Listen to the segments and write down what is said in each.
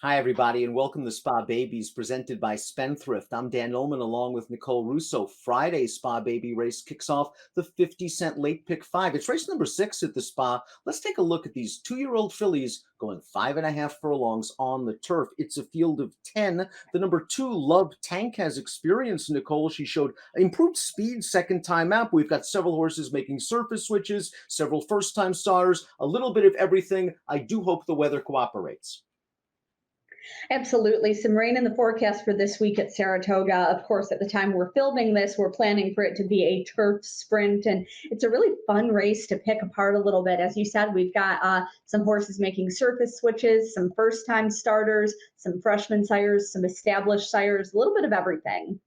Hi, everybody, and welcome to Spa Babies, presented by Spendthrift. I'm Dan Illman, along with Nicole Russo. Friday's Spa Baby race kicks off the 50-cent late pick 5. It's race number 6 at the Spa. Let's take a look at these 2-year-old fillies going 5.5 furlongs on the turf. It's a field of 10. The number 2, Love Tank, has experience, Nicole. She showed improved speed second time out. We've got several horses making surface switches, several first-time starters, a little bit of everything. I do hope the weather cooperates. Absolutely. Some rain in the forecast for this week at Saratoga. Of course, at the time we're filming this, we're planning for it to be a turf sprint. And it's a really fun race to pick apart a little bit. As you said, we've got some horses making surface switches, some first time starters, some freshman sires, some established sires, a little bit of everything.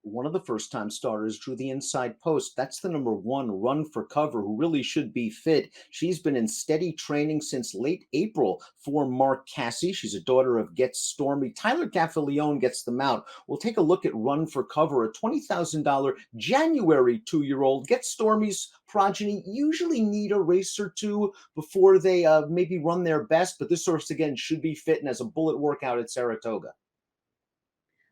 One of the first time starters drew the inside post. That's the number 1, Run for Cover, who really should be fit. She's been in steady training since late April for Mark Cassie. She's a daughter of Get Stormy. Tyler Gaffalione gets them out. We'll take a look at Run for Cover, a $20,000 January 2-year-old. Get Stormy's progeny usually need a race or two before they maybe run their best, but this horse, again, should be fit and has a bullet workout at Saratoga.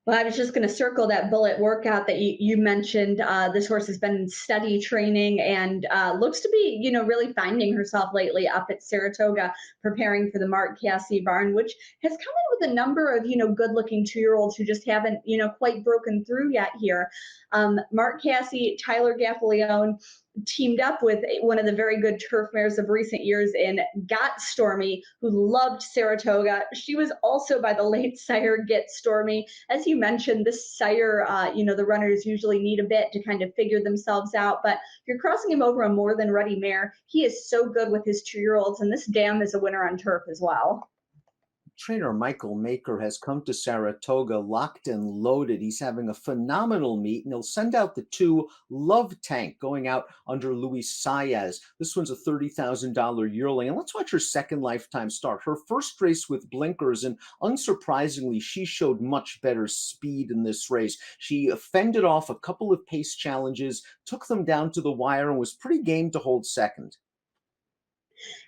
Well, I was just going to circle that bullet workout that you mentioned. This horse has been in steady training and looks to be, really finding herself lately up at Saratoga, preparing for the Mark Cassidy barn, which has come in with a number of, good looking 2-year-olds who just haven't, quite broken through yet here. Mark Cassidy, Tyler Gaffalione, teamed up with one of the very good turf mares of recent years in Got Stormy, who loved Saratoga. She was also by the late sire Get Stormy. As you mentioned, this sire, the runners usually need a bit to kind of figure themselves out, but you're crossing him over a more than ready mare. He is so good with his 2-year-olds, and this dam is a winner on turf as well. Trainer Michael Maker has come to Saratoga locked and loaded. He's having a phenomenal meet, and he'll send out the 2, Love Tank, going out under Luis Saez. This one's a $30,000 yearling. And let's watch her second lifetime start. Her first race with blinkers, and unsurprisingly, she showed much better speed in this race. She fended off a couple of pace challenges, took them down to the wire, and was pretty game to hold second.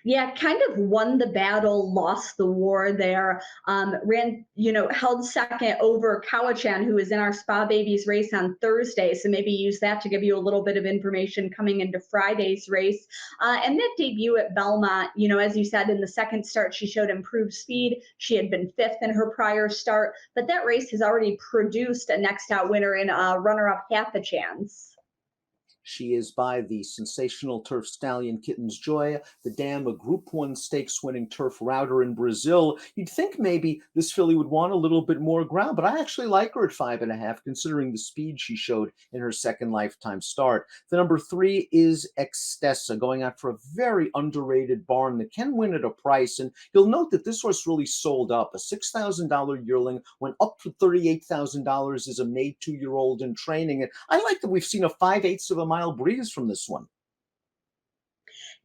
Yeah, kind of won the battle, lost the war there. Held second over Kawachan, who is in our Spa Babies race on Thursday. So maybe use that to give you a little bit of information coming into Friday's race. And that debut at Belmont, as you said, in the second start, she showed improved speed. She had been 5th in her prior start, but that race has already produced a next out winner in runner up Half a Chance. She is by the sensational turf stallion Kitten's Joy, the dam, a Group 1 stakes winning turf router in Brazil. You'd think maybe this filly would want a little bit more ground, but I actually like her at 5.5, considering the speed she showed in her second lifetime start. The number 3 is Extessa, going out for a very underrated barn that can win at a price. And you'll note that this horse really sold up. A $6,000 yearling went up to $38,000 as a May 2-year-old in training. And I like that we've seen a 5/8 of a mile breeze from this one.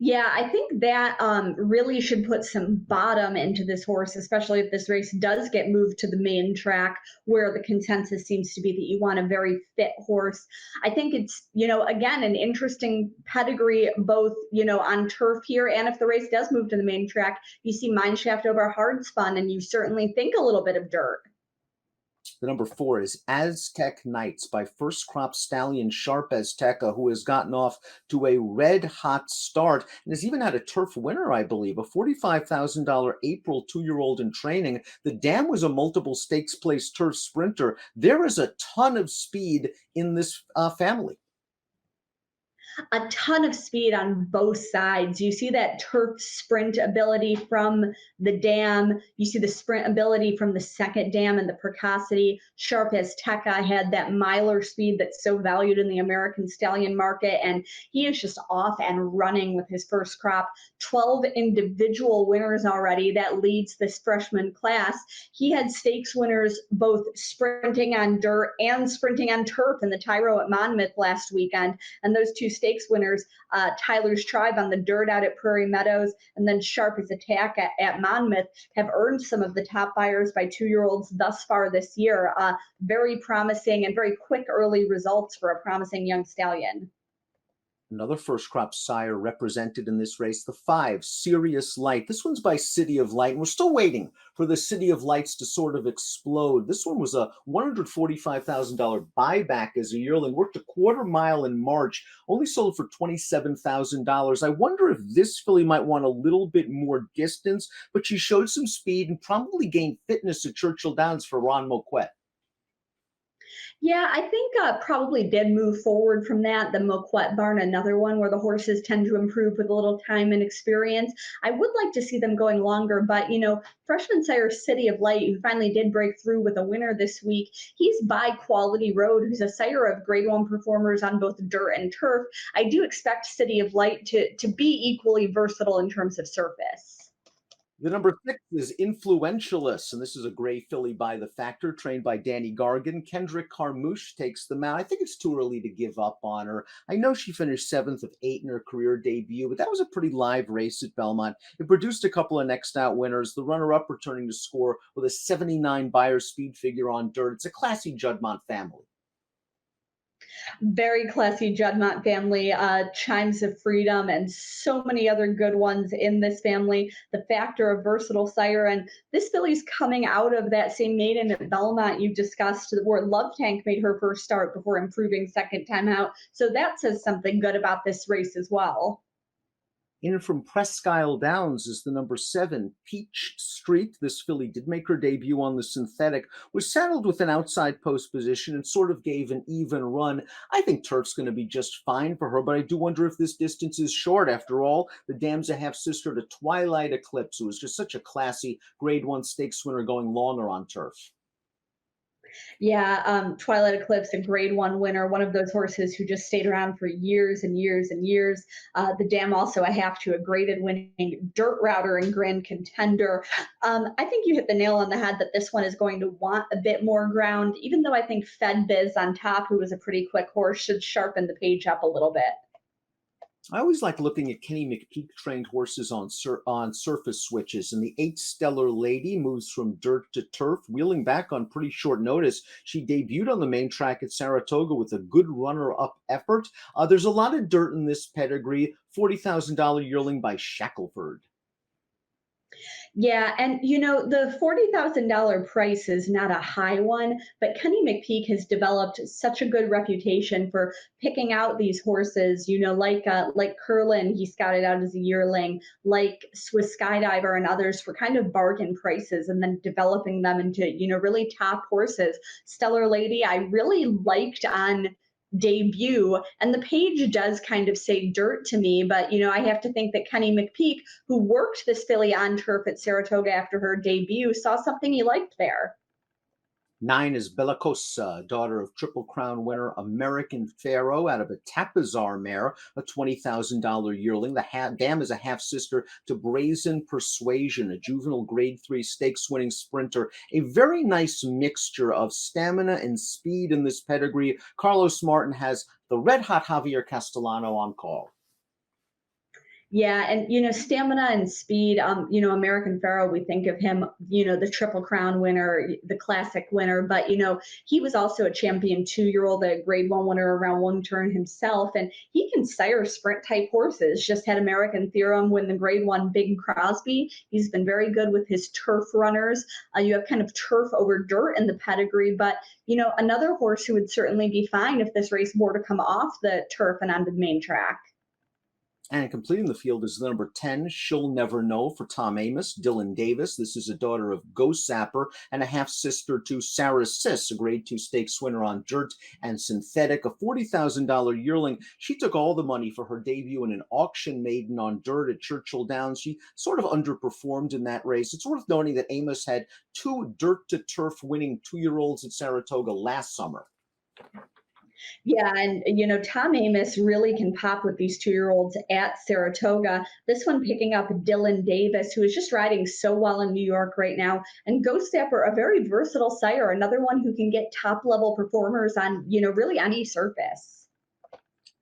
Yeah, I think that really should put some bottom into this horse, especially if this race does get moved to the main track, where the consensus seems to be that you want a very fit horse. I think it's, again, an interesting pedigree, both, on turf here. And if the race does move to the main track, you see Mineshaft over hard spun, and you certainly think a little bit of dirt. The number 4 is Aztec Nights by first crop stallion Sharp Azteca, who has gotten off to a red hot start and has even had a turf winner, I believe, a $45,000 April 2-year-old in training. The dam was a multiple stakes place turf sprinter. There is a ton of speed in this family. A ton of speed on both sides. You see that turf sprint ability from the dam. You see the sprint ability from the second dam and the precocity. Sharp Azteca had that miler speed that's so valued in the American stallion market, and he is just off and running with his first crop. 12 individual winners already. That leads this freshman class. He had stakes winners both sprinting on dirt and sprinting on turf in the Tyro at Monmouth last weekend, and those two stakes winners, Tyler's Tribe on the dirt out at Prairie Meadows, and then Sharp as Attack at Monmouth, have earned some of the top buyers by 2-year-olds thus far this year. Very promising and very quick early results for a promising young stallion. Another first crop sire represented in this race, the 5, Sirius Light. This one's by City of Light, and we're still waiting for the City of Lights to sort of explode. This one was a $145,000 buyback as a yearling, worked a quarter mile in March, only sold for $27,000. I wonder if this filly might want a little bit more distance, but she showed some speed and probably gained fitness at Churchill Downs for Ron Moquette. Yeah, I think probably did move forward from that. The Moquette Barn, another one where the horses tend to improve with a little time and experience. I would like to see them going longer, but freshman sire City of Light, who finally did break through with a winner this week, he's by Quality Road, who's a sire of Grade One performers on both dirt and turf. I do expect City of Light to be equally versatile in terms of surface. The number 6 is Influentialous, and this is a gray filly by the Factor, trained by Danny Gargan. Kendrick Carmouche takes the mount. I think it's too early to give up on her. I know she finished 7th of 8 in her career debut, but that was a pretty live race at Belmont. It produced a couple of next out winners. The runner-up returning to score with a 79 Beyer speed figure on dirt. It's a classy Juddmonte family. Very classy Juddmonte family, Chimes of Freedom, and so many other good ones in this family. The Factor of Versatile Sire, and this filly's coming out of that same maiden at Belmont you discussed, where Love Tank made her first start before improving second time out. So that says something good about this race as well. In from Presque Isle Downs is the number 7, Peach Street. This filly did make her debut on the synthetic, was saddled with an outside post position and sort of gave an even run. I think turf's going to be just fine for her, but I do wonder if this distance is short. After all, the dam's a half sister to Twilight Eclipse, who was just such a classy Grade 1 stakes winner going longer on turf. Yeah, Twilight Eclipse, a Grade One winner, one of those horses who just stayed around for years and years and years. The Dam also a half to a graded winning dirt router and grand contender. I think you hit the nail on the head that this one is going to want a bit more ground, even though I think Fed Biz on top, who was a pretty quick horse, should sharpen the page up a little bit. I always like looking at Kenny McPeak trained horses on surface switches, and the 8 Stellar Lady moves from dirt to turf, wheeling back on pretty short notice. She debuted on the main track at Saratoga with a good runner-up effort. There's a lot of dirt in this pedigree. $40,000 yearling by Shackelford. Yeah, and the $40,000 price is not a high one, but Kenny McPeak has developed such a good reputation for picking out these horses, like Curlin, he scouted out as a yearling, like Swiss Skydiver and others for kind of bargain prices and then developing them into, really top horses. Stellar Lady, I really liked on debut, and the page does kind of say dirt to me, but I have to think that Kenny McPeak, who worked this filly on turf at Saratoga after her debut, saw something he liked there. 9 is Bella Cosa, daughter of Triple Crown winner American Pharaoh, out of a Tapizar mare, a $20,000 yearling. The dam is a half sister to Brazen Persuasion, a juvenile Grade 3 stakes winning sprinter. A very nice mixture of stamina and speed in this pedigree. Carlos Martin has the red hot Javier Castellano on call. Yeah, and stamina and speed. American Pharaoh, we think of him, the Triple Crown winner, the Classic winner, but he was also a champion 2-year-old, a Grade One winner around one turn himself, and he can sire sprint type horses. Just had American Theorem win the Grade One Big Crosby. He's been very good with his turf runners. You have kind of turf over dirt in the pedigree, but another horse who would certainly be fine if this race were to come off the turf and onto the main track. And completing the field is the number 10, She'll Never Know, for Tom Amos. Dylan Davis, this is a daughter of Ghost Sapper and a half-sister to Sarah Sis, a Grade 2 stakes winner on dirt and synthetic, a $40,000 yearling. She took all the money for her debut in an auction maiden on dirt at Churchill Downs. She sort of underperformed in that race. It's worth noting that Amos had 2 dirt-to-turf winning 2-year-olds at Saratoga last summer. Yeah, and Tom Amos really can pop with these 2-year-olds at Saratoga. This one picking up Dylan Davis, who is just riding so well in New York right now, and Ghost Sapper, a very versatile sire, another one who can get top level performers on really any surface.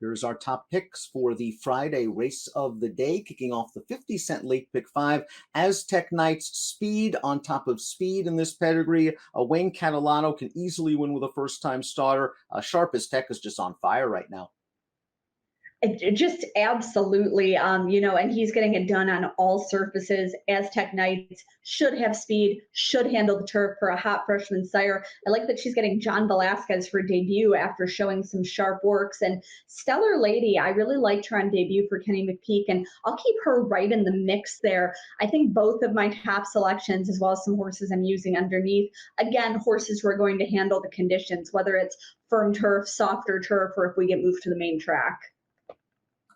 Here's our top picks for the Friday race of the day, kicking off the 50-cent late pick 5. Aztec Nights, speed on top of speed in this pedigree. Wayne Catalano can easily win with a first-time starter. Sharp as Tech is just on fire right now. Just absolutely, and he's getting it done on all surfaces. Aztec Nights should have speed, should handle the turf for a hot freshman sire. I like that she's getting John Velasquez for debut after showing some sharp works. And Stellar Lady, I really liked her on debut for Kenny McPeak, and I'll keep her right in the mix there. I think both of my top selections, as well as some horses I'm using underneath, again, horses who are going to handle the conditions, whether it's firm turf, softer turf, or if we get moved to the main track.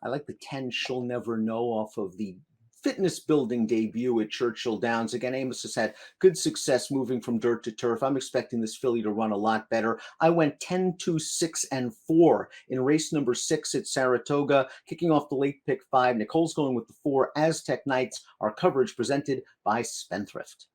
I like the 10 She'll Never Know off of the fitness building debut at Churchill Downs. Again, Amos has had good success moving from dirt to turf. I'm expecting this filly to run a lot better. I went 10, 2, 6, and 4 in race number 6 at Saratoga, kicking off the late pick 5. Nicole's going with the 4, Aztec Nights. Our coverage presented by Spendthrift.